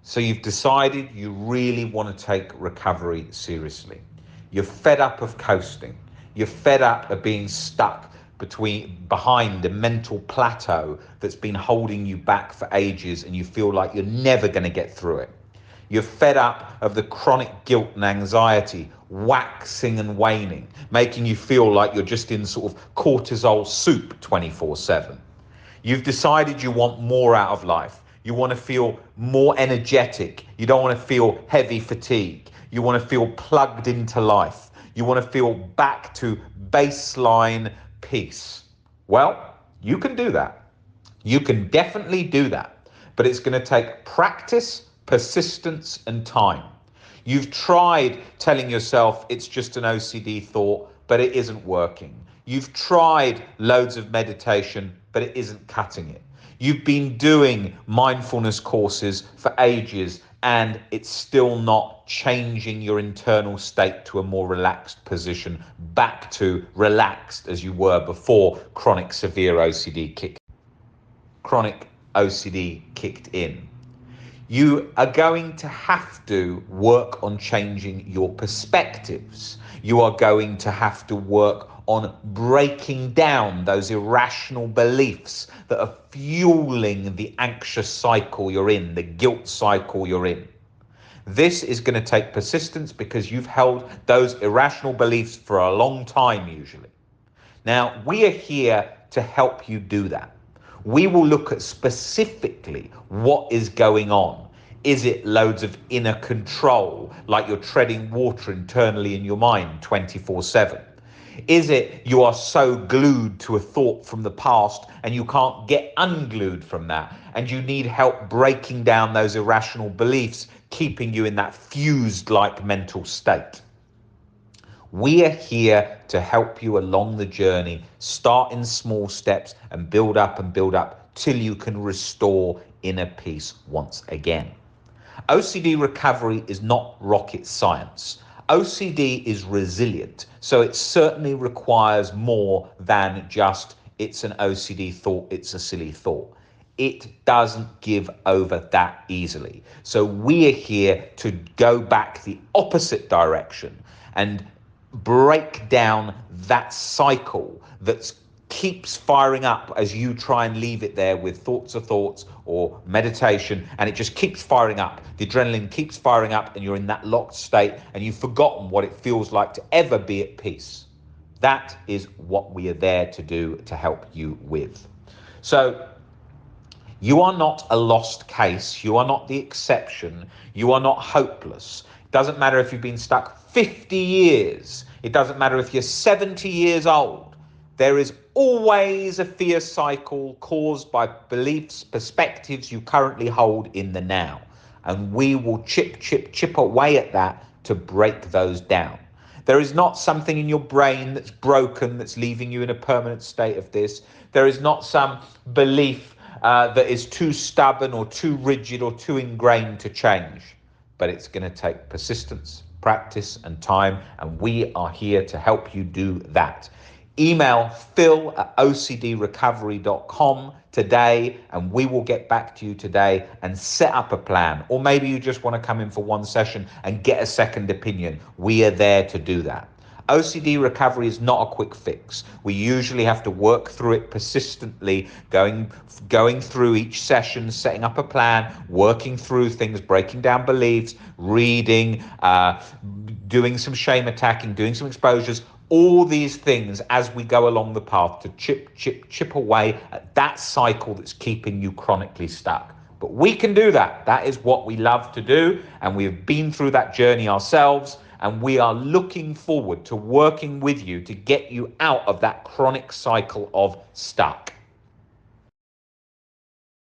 So you've decided you really want to take recovery seriously. You're fed up of coasting. You're fed up of being stuck behind a mental plateau that's been holding you back for ages, and you feel like you're never going to get through it. You're fed up of the chronic guilt and anxiety waxing and waning, making you feel like you're just in sort of cortisol soup 24/7. You've decided you want more out of life. You want to feel more energetic. You don't want to feel heavy fatigue. You want to feel plugged into life. You want to feel back to baseline peace. Well, you can do that. You can definitely do that. But it's going to take practice, persistence, and time. You've tried telling yourself it's just an OCD thought, but it isn't working. You've tried loads of meditation, but it isn't cutting it. You've been doing mindfulness courses for ages, and it's still not changing your internal state to a more relaxed position, back to relaxed as you were before chronic OCD kicked in. You are going to have to work on changing your perspectives. You are going to have to work on breaking down those irrational beliefs that are fueling the anxious cycle you're in, the guilt cycle you're in. This is going to take persistence because you've held those irrational beliefs for a long time usually. Now, we are here to help you do that. We will look at specifically what is going on. Is it loads of inner control, like you're treading water internally in your mind 24/7? Is it you are so glued to a thought from the past and you can't get unglued from that, and you need help breaking down those irrational beliefs, keeping you in that fused-like mental state? We are here to help you along the journey. Start in small steps and build up till you can restore inner peace once again. OCD recovery is not rocket science. OCD is resilient, so it certainly requires more than just it's an OCD thought, it's a silly thought. It doesn't give over that easily. So we are here to go back the opposite direction and break down that cycle that keeps firing up as you try and leave it there with thoughts or meditation, and it just keeps firing up. The adrenaline keeps firing up and you're in that locked state and you've forgotten what it feels like to ever be at peace. That is what we are there to do, to help you with. So you are not a lost case. You are not the exception. You are not hopeless. It doesn't matter if you've been stuck 50 years. It doesn't matter if you're 70 years old. There is always a fear cycle caused by beliefs, perspectives you currently hold in the now. And we will chip away at that to break those down. There is not something in your brain that's broken, that's leaving you in a permanent state of this. There is not some belief that is too stubborn or too rigid or too ingrained to change. But it's going to take persistence, practice, and time, and we are here to help you do that. Email phil@ocdrecovery.com today, and we will get back to you today and set up a plan. Or maybe you just want to come in for one session and get a second opinion. We are there to do that. OCD recovery is not a quick fix. We usually have to work through it persistently, going through each session, setting up a plan, working through things, breaking down beliefs, reading, doing some shame attacking, doing some exposures, all these things as we go along the path to chip away at that cycle that's keeping you chronically stuck. But we can do that. That is what we love to do, and we have been through that journey ourselves. And we are looking forward to working with you to get you out of that chronic cycle of stuck.